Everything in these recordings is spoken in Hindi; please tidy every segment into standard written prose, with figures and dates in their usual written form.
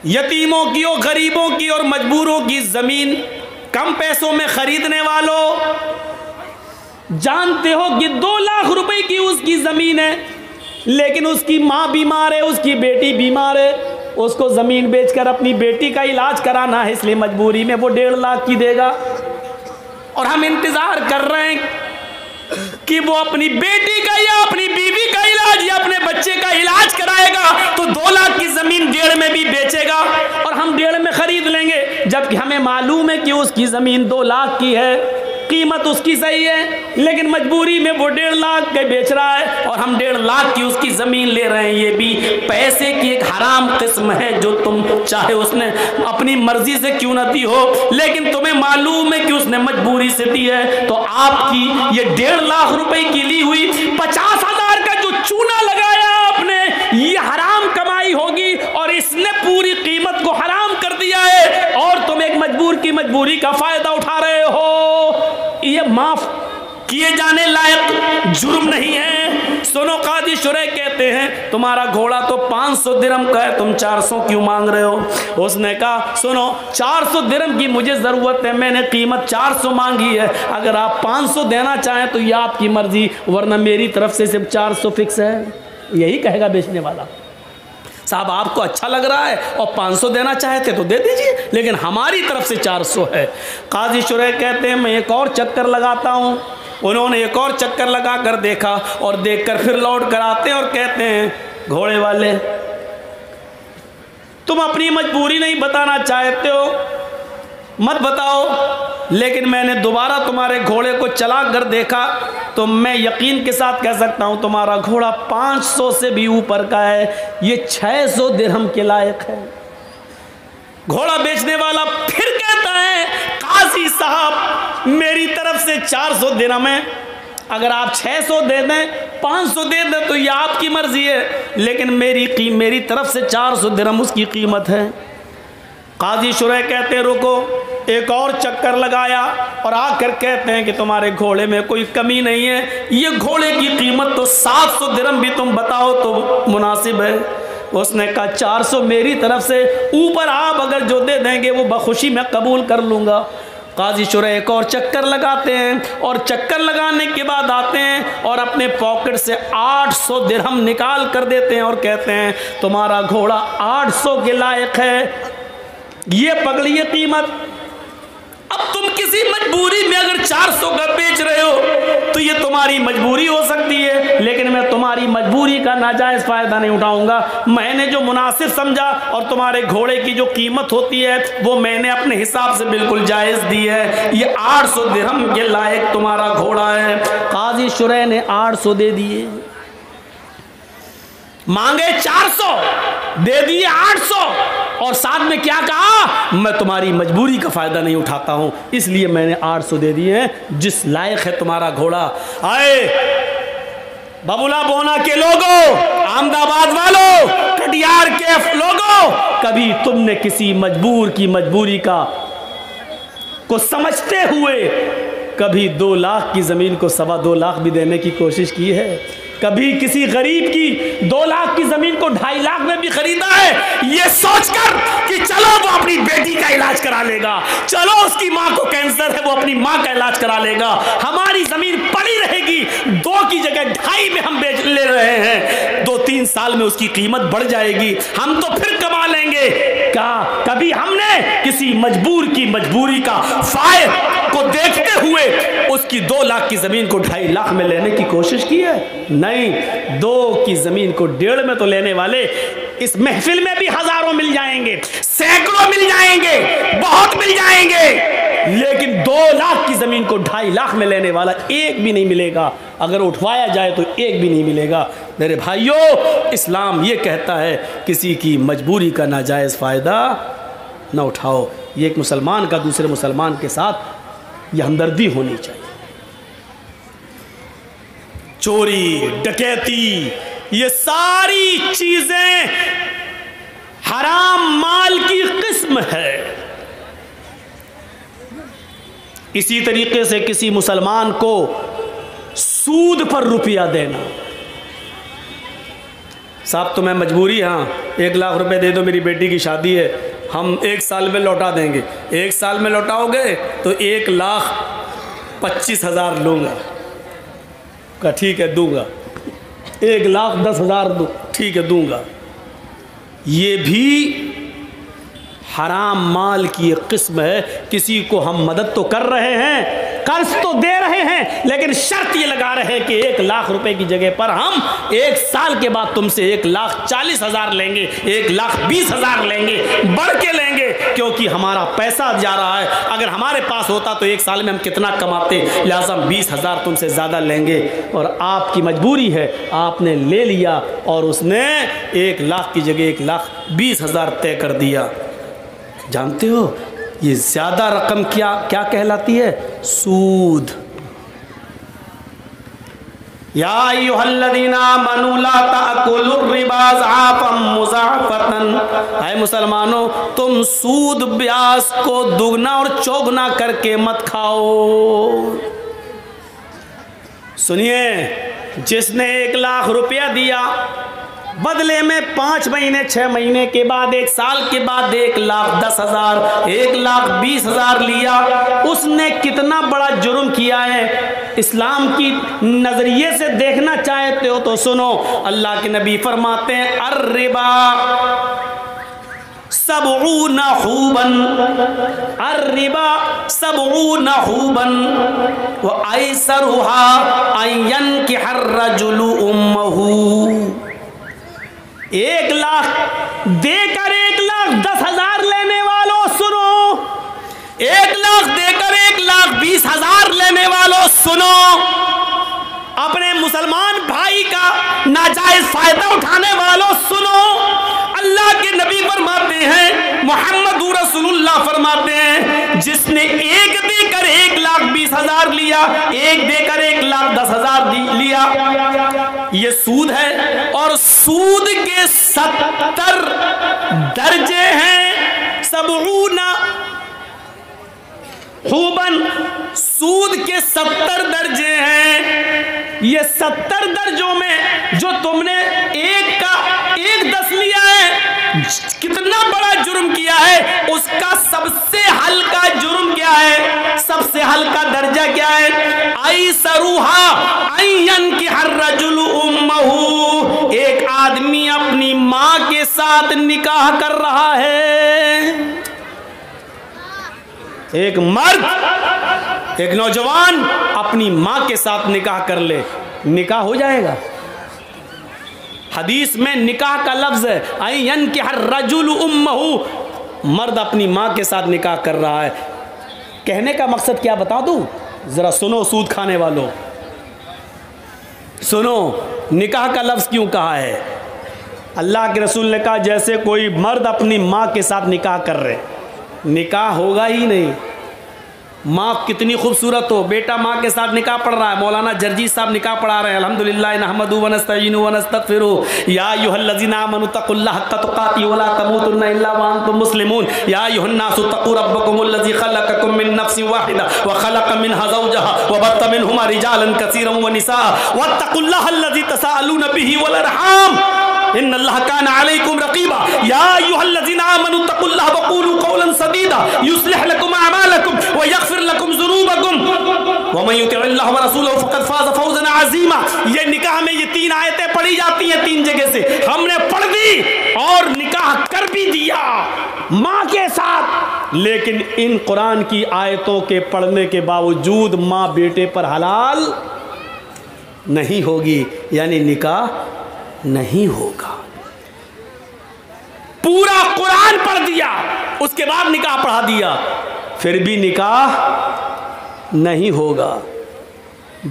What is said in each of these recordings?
यतीमों की और गरीबों की और मजबूरों की ज़मीन कम पैसों में ख़रीदने वालों, जानते हो कि 2 लाख रुपए की उसकी ज़मीन है, लेकिन उसकी माँ बीमार है, उसकी बेटी बीमार है, उसको ज़मीन बेचकर अपनी बेटी का इलाज कराना है, इसलिए मजबूरी में वो 1.5 लाख की देगा। और हम इंतज़ार कर रहे हैं कि वो अपनी बेटी का या अपनी बीवी का इलाज या अपने बच्चे का इलाज कराएगा तो 2 लाख की ज़मीन 1.5 में भी बेचेगा और हम 1.5 में ख़रीद लेंगे, जबकि हमें मालूम है कि उसकी ज़मीन 2 लाख की है, कीमत उसकी सही है, लेकिन मजबूरी में वो 1.5 लाख के बेच रहा है और हम 1.5 लाख की उसकी ज़मीन ले रहे हैं। ये भी पैसे की एक हराम किस्म है जो तुम चाहे उसने अपनी मर्जी से क्यों न दी हो, लेकिन तुम्हें मालूम है कि उसने मजबूरी से दी है, तो आपकी ये 1.5 लाख रुपए की ली हुई 50,000 का जो चूना लगाया आपने, ये हराम कमाई होगी और इसने पूरी कीमत को हराम कर दिया है और तुम एक मजबूर की मजबूरी का फायदा उठा रहे हो। ये माफ किए जाने लायक जुर्म नहीं है। सुनो, काजी शुरैह कहते हैं तुम्हारा घोड़ा तो 500 दिरहम का है, तुम 400 क्यों मांग रहे हो? उसने कहा सुनो, 400 दिरहम की मुझे ज़रूरत है, मैंने कीमत 400 मांगी है, अगर आप 500 देना चाहें तो ये आपकी मर्जी, वरना मेरी तरफ से सिर्फ 400 फिक्स है। यही कहेगा बेचने वाला। साहब आपको अच्छा लग रहा है और 500 देना चाहते तो दे दीजिए, लेकिन हमारी तरफ से 400 है। काजी शुरैह कहते हैं मैं एक और चक्कर लगाता हूँ। उन्होंने एक और चक्कर लगा कर देखा और देखकर फिर लौट कर आते हैं और कहते हैं घोड़े वाले, तुम अपनी मजबूरी नहीं बताना चाहते हो, मत बताओ, लेकिन मैंने दोबारा तुम्हारे घोड़े को चला कर देखा तो मैं यकीन के साथ कह सकता हूँ तुम्हारा घोड़ा 500 से भी ऊपर का है, ये 600 दिरहम के लायक है। घोड़ा बेचने वाला फिर कहता है काजी साहब मेरी तरफ से 400 दिरहम है, अगर आप 600 दे दें 500 दे दें तो ये आपकी मर्जी है, लेकिन मेरी तरफ से 400 दिरहम उसकी कीमत है। काजी शुरैह कहते हैं रुको, एक और चक्कर लगाया और आकर कहते हैं कि तुम्हारे घोड़े में कोई कमी नहीं है, ये घोड़े की कीमत तो 700 दिरहम भी तुम बताओ तो मुनासिब है। उसने कहा 400 मेरी तरफ से, ऊपर आप अगर जो दे देंगे वो बखुशी मैं कबूल कर लूँगा। काजी शुरैह एक और चक्कर लगाते हैं और चक्कर लगाने के बाद आते हैं और अपने पॉकेट से 800 दिरहम निकाल कर देते हैं और कहते हैं तुम्हारा घोड़ा 800 के लायक है, ये पकड़िए कीमत। अब तुम किसी मजबूरी में अगर 400 का बेच रहे हो तो ये तुम्हारी मजबूरी हो सकती है, लेकिन मैं तुम्हारी मजबूरी का नाजायज़ फ़ायदा नहीं उठाऊंगा। मैंने जो मुनासिब समझा और तुम्हारे घोड़े की जो कीमत होती है वो मैंने अपने हिसाब से बिल्कुल जायज़ दी है, ये 800 दिरहम के लायक तुम्हारा घोड़ा है। काजी शुरैह ने 800 दे दिए, मांगे 400 दे दिए 800 और साथ में क्या कहा, मैं तुम्हारी मजबूरी का फ़ायदा नहीं उठाता हूं, इसलिए मैंने 800 दे दिए हैं, जिस लायक है तुम्हारा घोड़ा। आए बबुला बोना के लोगों, अहमदाबाद वालों, कटियार के लोगों, कभी तुमने किसी मजबूर की मजबूरी को समझते हुए कभी 2 लाख की ज़मीन को 2.25 लाख भी देने की कोशिश की है? कभी किसी गरीब की 2 लाख की ज़मीन को 2.5 लाख में भी खरीदा है, ये सोचकर कि चलो वो अपनी बेटी का इलाज करा लेगा, चलो उसकी माँ को कैंसर है वो अपनी माँ का इलाज करा लेगा, हमारी ज़मीन पड़ी रहेगी, 2 की जगह 2.5 में हम बेच ले रहे हैं, 2-3 साल में उसकी कीमत बढ़ जाएगी, हम तो फिर कमा लेंगे। क्या कभी हमने किसी मजबूर की मजबूरी का फायदा को देखते हुए उसकी 2 लाख की ज़मीन को 2.5 लाख में लेने की कोशिश की है? नहीं, 2 की ज़मीन को 1.5 में तो लेने वाले इस महफिल में भी हज़ारों मिल जाएंगे, सैकड़ों मिल जाएंगे, बहुत मिल जाएंगे, लेकिन 2 लाख की ज़मीन को 2.5 लाख में लेने वाला एक भी नहीं मिलेगा, अगर उठवाया जाए तो एक भी नहीं मिलेगा। मेरे भाइयों, इस्लाम ये कहता है किसी की मजबूरी का नाजायज़ फ़ायदा न उठाओ। ये एक मुसलमान का दूसरे मुसलमान के साथ ये हमदर्दी होनी चाहिए। चोरी, डकैती, ये सारी चीजें हराम माल की किस्म है। इसी तरीके से किसी मुसलमान को सूद पर रुपया देना, साहब तुम्हें मजबूरी, हाँ 1 लाख रुपए दे दो, मेरी बेटी की शादी है, हम 1 साल में लौटा देंगे। 1 साल में लौटाओगे तो 1,25,000 लूँगा। कहा ठीक है दूंगा। 1,10,000 दो, ठीक है दूंगा। ये भी हराम माल की एक किस्म है। किसी को हम मदद तो कर रहे हैं, कर्ज तो दे रहे हैं, लेकिन शर्त ये लगा रहे हैं कि 1 लाख रुपए की जगह पर हम 1 साल के बाद तुमसे 1,40,000 लेंगे, 1,20,000 लेंगे, बढ़ के लेंगे, क्योंकि हमारा पैसा जा रहा है। अगर हमारे पास होता तो 1 साल में हम कितना कमाते, लिहाजा हम 20,000 तुमसे ज़्यादा लेंगे। और आपकी मजबूरी है, आपने ले लिया और उसने 1 लाख की जगह 1,20,000 तय कर दिया। जानते हो ये ज्यादा रकम क्या क्या कहलाती है? सूद। या अय्युहल्लज़ीना आमनू ला ताकुलुर रिबा ज़आफ़न मुज़ाफ़तन। ऐ मुसलमानों, तुम सूद ब्याज को दुगना और चौगुना करके मत खाओ। सुनिए, जिसने 1 लाख रुपया दिया, बदले में 5 महीने 6 महीने के बाद 1 साल के बाद 1,10,000 1,20,000 लिया, उसने कितना बड़ा जुर्म किया है। इस्लाम की नजरिए से देखना चाहते हो तो सुनो, अल्लाह के नबी फरमाते हैं अर्रिबा सबऊना हुबन, अर्रिबा सबऊना हुबन व ऐसरुहा अयन कि हर्रजुलु उम्महू। 1 लाख देकर 1,10,000 लेने वालों सुनो, 1 लाख देकर 1,20,000 लेने वालों सुनो, अपने मुसलमान भाई का नाजायज फायदा उठाने वालों सुनो। अल्लाह के नबी फरमाते हैं, मोहम्मद रसूलुल्लाह फरमाते हैं, जिसने 1 देकर 1,20,000 लिया, 1 देकर 1,10,000 लिया, ये सूद है। और सूद के 70 दर्जे हैं। सबऊना हुबन, सूद के 70 दर्जे हैं। ये 70 दर्जों में जो तुमने 1 लिया है, कितना बड़ा जुर्म किया है, उसका सबसे हल्का जुर्म क्या है, सबसे हल्का दर्जा क्या है? ऐसरुहा अय्यन कि हर्रजुलु उम्महू। एक आदमी अपनी मां के साथ निकाह कर रहा है। एक मर्द, एक नौजवान अपनी मां के साथ निकाह कर ले, निकाह हो जाएगा। हदीस में निकाह का लफ्ज है अय्यन कि हर्रजुलु उम्महू, मर्द अपनी मां के साथ निकाह कर रहा है। कहने का मकसद क्या बता दूं, जरा सुनो सूद खाने वालों, सुनो निकाह का लफ्ज क्यों कहा है। अल्लाह के रसूल ने कहा जैसे कोई मर्द अपनी मां के साथ निकाह कर रहे, निकाह होगा ही नहीं। माँ कितनी खूबसूरत हो, बेटा माँ के साथ निकाह पढ़ रहा है। मौलाना जर्जी साहब निकाह पढ़ा रहे हैं। अल्हम्दुलिल्लाह नहमदु व नस्तईनु व नस्तगफिरु या अय्युहल्लज़ीना आमनु तक़ुल्लाह हक़्क़ तुक़ातिही व ला तमूतुन्ना इल्ला व अंतुम मुस्लिमून। या अय्युहन्नासु तक़ू रब्बकुमुल्लज़ी ख़लक़कुम मिन नफ़्सिन वाहिदा व ख़लक़ मिनहा ज़ौजहा व बत्थ मिनहुमा रिजालन कसीरन व निसाअ वत्तक़ुल्लाहल्लज़ी तसाअलूना बिही वल अरहाम इन्नल्लाह काना अलैकुम रक़ीबा। या अय्युहल्लज़ीना आमनु तक़ुल्लाह व क़ूलू क़ौलन सदीदा युस्लिह लकुम अअमालकुम व यग़फ़िर लकुम ज़ुनूबकुम व मन युति'िल्लाह व रसूलहु फ़क़द फ़ाज़ फ़ौज़न अज़ीमा। ये निकाह में ये 3 आयतें पढ़ी जाती हैं 3 जगह से, हमने पढ़ दी और निकाह कर भी दिया माँ के साथ। लेकिन इन कुरान की आयतों के पढ़ने के बावजूद माँ बेटे पर हलाल नहीं होगी, यानी निकाह नहीं होगा। पूरा कुरान पढ़ दिया, उसके बाद निकाह पढ़ा दिया, फिर भी निकाह नहीं होगा।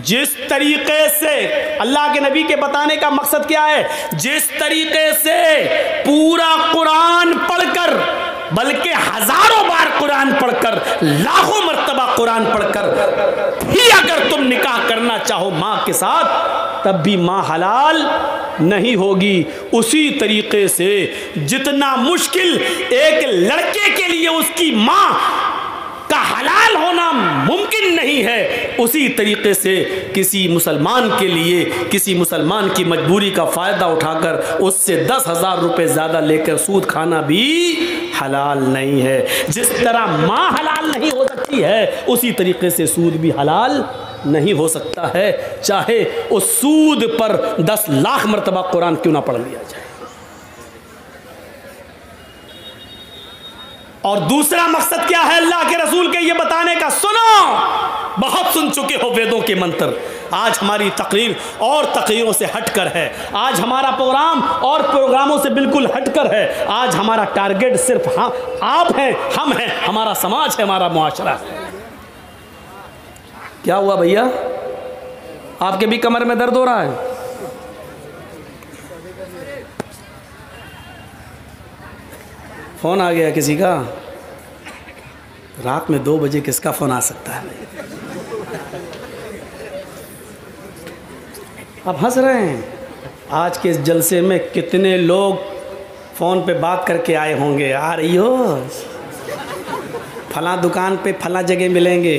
जिस तरीके से अल्लाह के नबी के बताने का मकसद क्या है, जिस तरीके से पूरा कुरान पढ़कर, बल्कि हजारों बार कुरान पढ़कर, लाखों मर्तबा कुरान पढ़कर भी अगर तुम निकाह करना चाहो माँ के साथ, तब भी माँ हलाल नहीं होगी। उसी तरीके से जितना मुश्किल एक लड़के के लिए उसकी माँ का हलाल होना मुमकिन नहीं है, उसी तरीके से किसी मुसलमान के लिए किसी मुसलमान की मजबूरी का फ़ायदा उठाकर उससे 10,000 रुपये ज़्यादा लेकर सूद खाना भी हलाल नहीं है। जिस तरह माँ हलाल नहीं हो सकती है, उसी तरीके से सूद भी हलाल नहीं हो सकता है, चाहे उस सूद पर 10 लाख मरतबा कुरान क्यों ना पढ़ लिया जाए। और दूसरा मकसद क्या है अल्लाह के रसूल के ये बताने का? सुनो, बहुत सुन चुके हो वेदों के मंत्र। आज हमारी तकरीर और तकरीरों से हटकर है, आज हमारा प्रोग्राम और प्रोग्रामों से बिल्कुल हटकर है। आज हमारा टारगेट सिर्फ आप हैं, हम हैं, हमारा समाज है, हमारा मुआशरा है। क्या हुआ भैया, आपके भी कमर में दर्द हो रहा है? फोन आ गया किसी का? रात में 2 बजे किसका फोन आ सकता है? आप हंस रहे हैं। आज के इस जलसे में कितने लोग फ़ोन पे बात करके आए होंगे, आ रही हो, फला दुकान पे फला जगह मिलेंगे।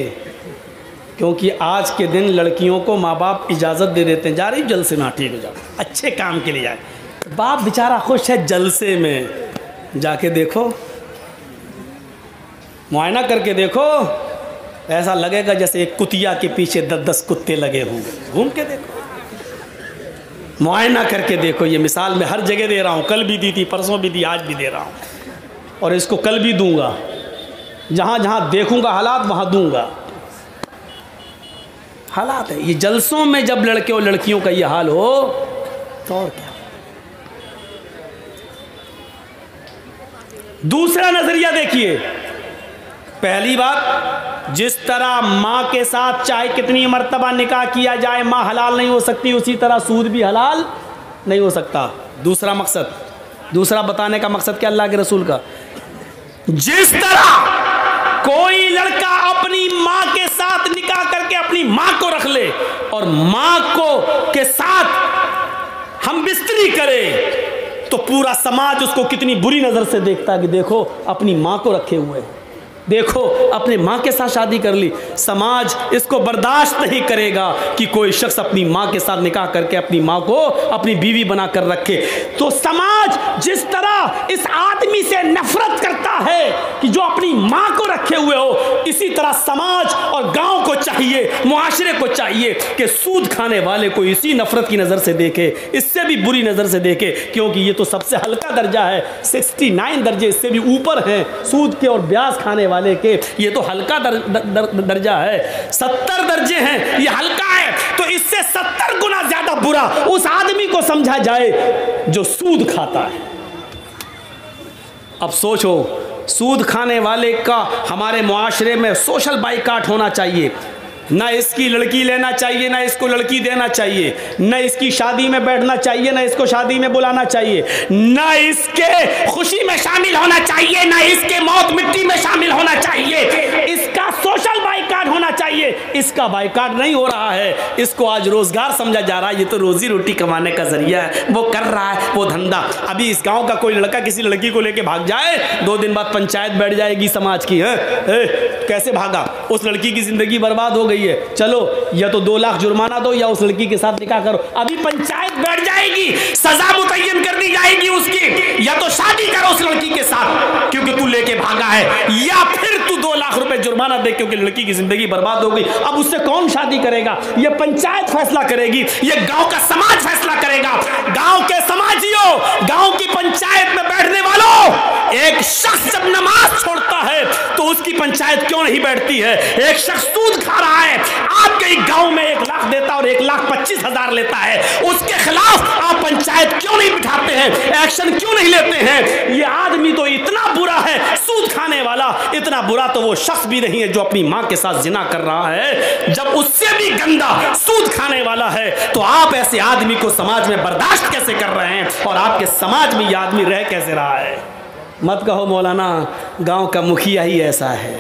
क्योंकि आज के दिन लड़कियों को माँ बाप इजाज़त दे देते हैं, जा रही जलसे में, ठीक हो जाओ, अच्छे काम के लिए जाए। बाप बेचारा खुश है जलसे में, जाके देखो, मुआयना करके देखो, ऐसा लगेगा जैसे एक कुतिया के पीछे 10-10 कुत्ते लगे होंगे। घूम के देखो, मुआयना करके देखो। ये मिसाल मैं हर जगह दे रहा हूँ, कल भी दी थी, परसों भी दी, आज भी दे रहा हूँ, और इसको कल भी दूंगा। जहाँ जहाँ देखूंगा हालात वहाँ दूंगा। हालात है ये जलसों में, जब लड़के और लड़कियों का ये हाल हो तो और क्या। दूसरा नजरिया देखिए। पहली बात, जिस तरह माँ के साथ चाहे कितनी मर्तबा निकाह किया जाए माँ हलाल नहीं हो सकती, उसी तरह सूद भी हलाल नहीं हो सकता। दूसरा मकसद, दूसरा बताने का मकसद क्या अल्लाह के रसूल का? जिस तरह कोई लड़का अपनी माँ के साथ निकाह करके अपनी माँ को रख ले और माँ को के साथ हम बिस्तरी करे, तो पूरा समाज उसको कितनी बुरी नज़र से देखता है कि देखो अपनी माँ को रखे हुए हैं, देखो अपने माँ के साथ शादी कर ली। समाज इसको बर्दाश्त नहीं करेगा कि कोई शख्स अपनी माँ के साथ निकाह करके अपनी माँ को अपनी बीवी बना कर रखे। तो समाज जिस तरह इस आदमी से नफरत करता है कि जो अपनी माँ को रखे हुए हो, इसी तरह समाज और गांव को चाहिए, मुआशरे को चाहिए कि सूद खाने वाले को इसी नफरत की नज़र से देखे, इससे भी बुरी नज़र से देखे, क्योंकि ये तो सबसे हल्का दर्जा है। 69 दर्जे इससे भी ऊपर हैं सूद के और ब्याज खाने वाले के, ये तो हल्का दर्जा है। 70 दर्जे हैं, ये हल्का है। तो इससे 70 गुना ज्यादा बुरा उस आदमी को समझा जाए जो सूद खाता है। अब सोचो, सूद खाने वाले का हमारे मुआशरे में सोशल बाइकाट होना चाहिए। ना इसकी लड़की लेना चाहिए, ना इसको लड़की देना चाहिए, न इसकी शादी में बैठना चाहिए, ना इसको शादी में बुलाना चाहिए, ना इसके खुशी में शामिल होना चाहिए, ना इसके मौत मिट्टी में शामिल होना चाहिए। इसका सोशल बाइकाट होना चाहिए। इसका बाइकाट नहीं हो रहा है, इसको आज रोजगार समझा जा रहा है। ये तो रोजी रोटी कमाने का जरिया है, वो कर रहा है वो धंधा। अभी इस गांव का कोई लड़का किसी लड़की को लेके भाग जाए, 2 दिन बाद पंचायत बैठ जाएगी समाज की, है कैसे भागा, उस लड़की की जिंदगी बर्बाद हो गई है, चलो या तो 2 लाख जुर्माना दो या उस लड़की के साथ निकाह करो। अभी पंचायत बैठ जाएगी, सजा मुतय्यन कर दी जाएगी उसकी, या तो शादी करो उस लड़की के साथ क्योंकि तू लेके भागा है, या फिर तू 2 लाख रुपए जुर्माना दे क्योंकि लड़की की जिंदगी बर्बाद हो गई। अब उससे कौन शादी करेगा? ये पंचायत फैसला करेगी, ये गांव का समाज फैसला करेगा। गांव के समाजियों, गांव की पंचायत में बैठने वालों, एक शख्स जब नमाज छोड़ता है तो उसकी पंचायत क्यों नहीं बैठती है? एक शख्स सूद खा रहा है, आपके गांव में 1 लाख देता और 1,25,000 लेता है, उसके खिलाफ आप पंचायत क्यों नहीं बिठाते हैं? एक्शन क्यों नहीं लेते हैं? ये आदमी तो इतना बुरा है, सूद खाने वाला, इतना बुरा तो वो शख्स भी नहीं है जो अपनी मां के साथ जिना कर रहा है। जब उससे भी गंदा सूद खाने वाला है तो आप ऐसे आदमी को समाज में बर्दाश्त कैसे कर रहे हैं और आपके समाज में यह आदमी रह कैसे रहा है? मत कहो मौलाना गांव का मुखिया ही ऐसा है।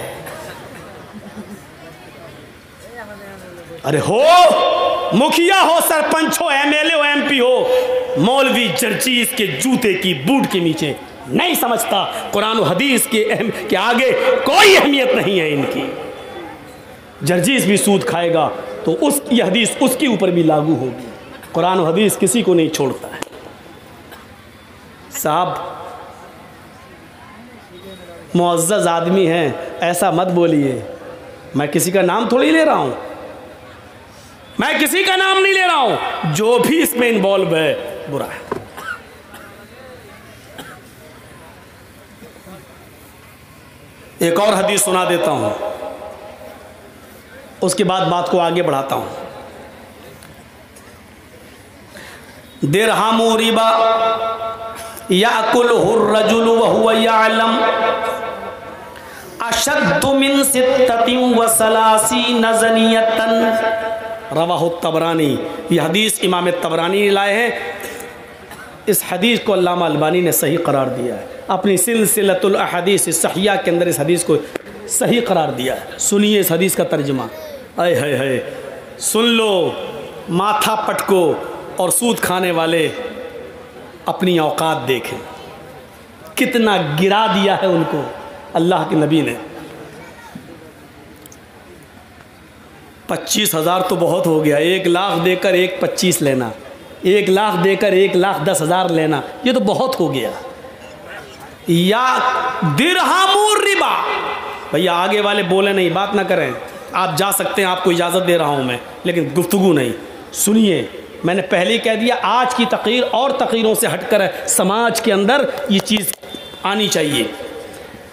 अरे हो, मुखिया हो, सरपंच हो, MLA हो, MP हो, मौलवी जर्जी इसके जूते की बूट के नीचे नहीं समझता। कुरान और हदीस के आगे कोई अहमियत नहीं है इनकी। जर्जीस भी सूद खाएगा तो उसकी हदीस उसके ऊपर भी लागू होगी। कुरान और हदीस किसी को नहीं छोड़ता है। साहब मुअज़्ज़ज़ आदमी हैं, ऐसा मत बोलिए। मैं किसी का नाम थोड़ी ले रहा हूँ, मैं किसी का नाम नहीं ले रहा हूँ। जो भी इसमें इन्वॉल्व है बुरा है। एक और हदीस सुना देता हूँ, उसके बाद बात को आगे बढ़ाता हूँ। दिरहमु रिबा याकुलहु अर्रजुलु व हुवा यअलम अशद्दु मिन सित्ततिन व सलासीन ज़नियतन, रवाहु तबरानी। यह हदीस इमाम तबरानी ने लाए हैं। इस हदीस को अल्लामा अलबानी ने सही करार दिया है। अपनी सिलसिलतुल अहादीस सहिया के अंदर इस हदीस को सही करार दिया है। सुनिए इस हदीस का तर्जुमा। आय हाय हाय, सुन लो, माथा पटको और सूद खाने वाले अपनी औकात देखें। कितना गिरा दिया है उनको अल्लाह के नबी ने। 25,000 तो बहुत हो गया। 1 लाख देकर 1,25,000 लेना, 1 लाख देकर 1,10,000 लेना, ये तो बहुत हो गया। या दिरहमु रिबा, भैया आगे वाले बोले नहीं, बात ना करें, आप जा सकते हैं, आपको इजाज़त दे रहा हूं मैं, लेकिन गुफ्तगू नहीं। सुनिए, मैंने पहले ही कह दिया, आज की तकरीर और तकरीरों से हटकर समाज के अंदर ये चीज़ आनी चाहिए।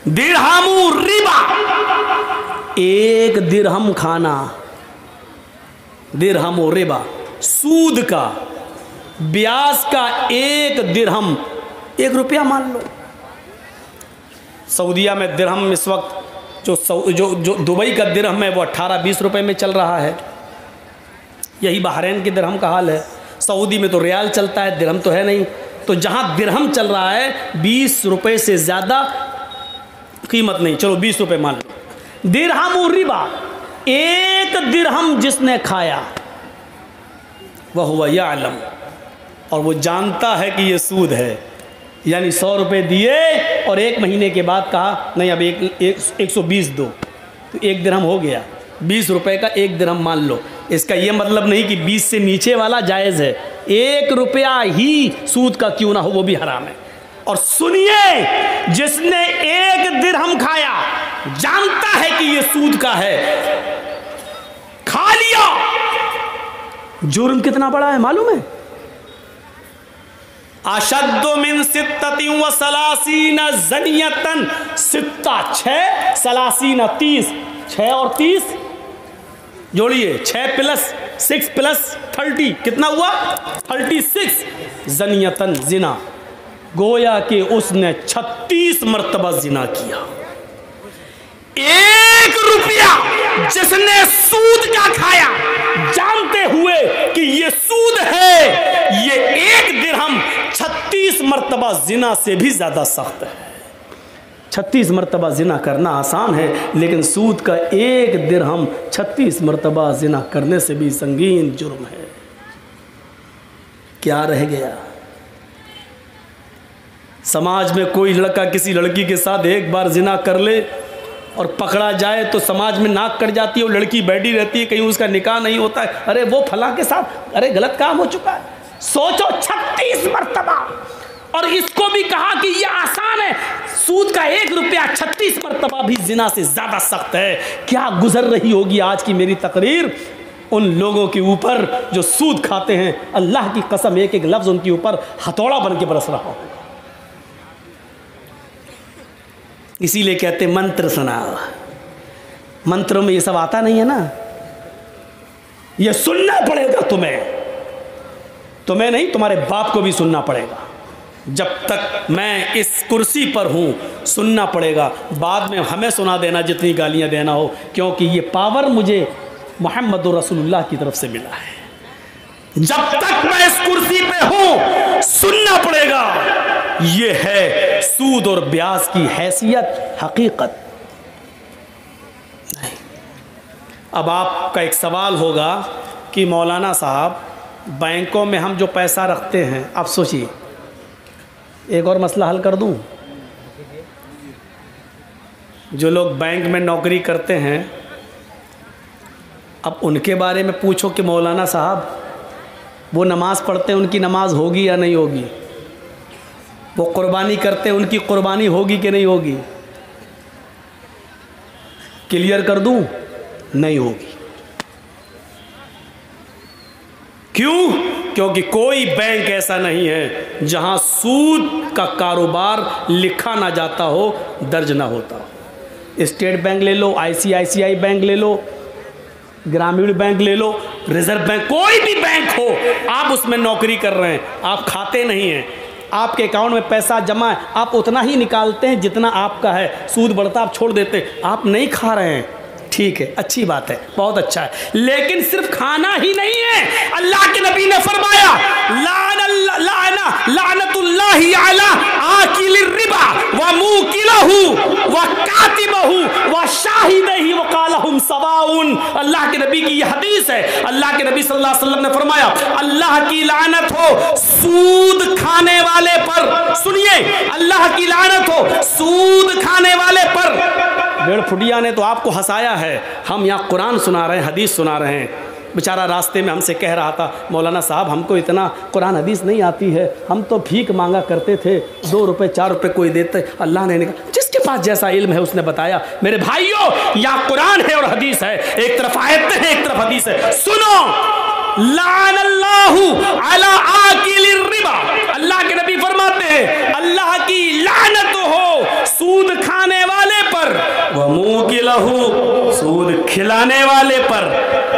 दिरहमु रिबा, 1 दिरहम खाना, दिरहमु रिबा, सूद का, ब्याज का 1 दिरहम, 1 रुपया मान लो। सऊदीया में दिरहम इस वक्त जो दुबई का दिरहम है वो 18-20 रुपए में चल रहा है। यही बहरीन के दिरहम का हाल है। सऊदी में तो रियाल चलता है, दिरहम तो है नहीं। तो जहाँ दिरहम चल रहा है 20 रुपए से ज़्यादा कीमत नहीं, चलो 20 रुपए मान लो। दिरहमु रिबा, 1 दिरहम जिसने खाया वह हुआ यअलम, और वो जानता है कि ये सूद है, यानी 100 रुपये दिए और 1 महीने के बाद कहा नहीं अब 120 दो, तो 1 दिरहम हो गया। 20 रुपये का 1 दिरहम मान लो। इसका ये मतलब नहीं कि 20 से नीचे वाला जायज़ है, 1 रुपया ही सूद का क्यों ना हो वो भी हराम है। और सुनिए, जिसने 1 दिरहम खाया जानता है कि ये सूद का है, खा लिया, जुर्म कितना बड़ा है मालूम है? अशद्दु मिन सित्ततिन व सलासीन ज़नियतन, सित्ता 6, सलासीन 30, 6 और 30 जोड़िए, 6 + 6 + 30 कितना हुआ? 36 ज़नियतन, जिना। गोया कि उसने 36 मरतबा जिना किया। 1 रुपया जिसने सूद का खाया जानते हुए कि ये सूद है, ये 1 दिरहम 36 मरतबा जिना से भी ज़्यादा सख्त है। 36 मरतबा जिना करना आसान है, लेकिन सूद का 1 दिरहम 36 मरतबा जिना करने से भी संगीन जुर्म है। क्या रह गया? समाज में कोई लड़का किसी लड़की के साथ एक बार जिना कर ले और पकड़ा जाए तो समाज में नाक कट जाती है, वो लड़की बैठी रहती है, कहीं उसका निकाह नहीं होता है, अरे वो फला के साथ, अरे गलत काम हो चुका है। सोचो 36 मरतबा, और इसको भी कहा कि ये आसान है, सूद का 1 रुपया 36 मरतबा भी जिना से ज़्यादा सख्त है। क्या गुजर रही होगी आज की मेरी तकरीर उन लोगों के ऊपर जो सूद खाते हैं। अल्लाह की कसम, एक एक लफ्ज़ उनके ऊपर हथौड़ा बन के बरस रहा हो। इसीलिए कहते मंत्र सुनाओ। मंत्रों में ये सब आता नहीं है ना, ये सुनना पड़ेगा तुम्हें नहीं, तुम्हारे बाप को भी सुनना पड़ेगा। जब तक मैं इस कुर्सी पर हूँ सुनना पड़ेगा। बाद में हमें सुना देना जितनी गालियाँ देना हो, क्योंकि ये पावर मुझे मुहम्मदुर रसूलुल्लाह की तरफ से मिला है। जब तक मैं इस कुर्सी पे हूँ सुनना पड़ेगा। ये है सूद और ब्याज की हैसियत, हकीकत नहीं। अब आपका एक सवाल होगा कि मौलाना साहब, बैंकों में हम जो पैसा रखते हैं, आप सोचिए, एक और मसला हल कर दूं, जो लोग बैंक में नौकरी करते हैं, अब उनके बारे में पूछो कि मौलाना साहब वो नमाज़ पढ़ते हैं, उनकी नमाज होगी या नहीं होगी? वो कुर्बानी करते हैं, उनकी कुर्बानी होगी कि नहीं होगी? क्लियर कर दूं, नहीं होगी। क्यों? क्योंकि कोई बैंक ऐसा नहीं है जहां सूद का कारोबार लिखा ना जाता हो, दर्ज ना होता हो। स्टेट बैंक ले लो, आईसीआईसीआई बैंक ले लो, ग्रामीण बैंक ले लो, रिजर्व बैंक, कोई भी बैंक हो, आप उसमें नौकरी कर रहे हैं, आप खाते नहीं हैं, आपके अकाउंट में पैसा जमा है, आप उतना ही निकालते हैं जितना आपका है, सूद बढ़ता आप छोड़ देते, आप नहीं खा रहे हैं, ठीक है, अच्छी बात है, बहुत अच्छा है। लेकिन सिर्फ खाना ही नहीं है, अल्लाह के नबी ने फरमाया लानतुल्लाहि अला आकिलिर रिबा व मुकिलहु व कातिबहु व शाहिदही व कालहुम सवाउन। अल्लाह के नबी की यह हदीस है। अल्लाह के नबी सल्लल्लाहु अलैहि वसल्लम ने फरमाया, अल्लाह की लानत हो सूद खाने वाले पर। सुनिए, अल्लाह की लानत हो सूद खाने वाले पर। डेढ़ फुटिया ने तो आपको हंसाया है, हम यहाँ कुरान सुना रहे हैं, हदीस सुना रहे हैं। बेचारा रास्ते में हमसे कह रहा था, मौलाना साहब हमको इतना कुरान हदीस नहीं आती है, हम तो भीख मांगा करते थे, 2 रुपए 4 रुपए कोई देते, अल्लाह ने कहा जिसके पास जैसा इल्म है उसने बताया। मेरे भाइयों, यहाँ कुरान है और हदीस है, एक तरफ आयत है एक तरफ हदीस है। सुनो, लानल्लाहु अला आकिलिर रिबा, अल्लाह के नबी फरमाते हैं अल्लाह की लानत हो सूद खाने वाले पर, व मुकिलहु सूद खिलाने वाले पर,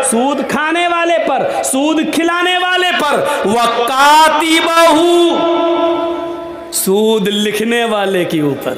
सूद खाने वाले पर, सूद खिलाने वाले पर, व कातिबहु सूद लिखने वाले के ऊपर।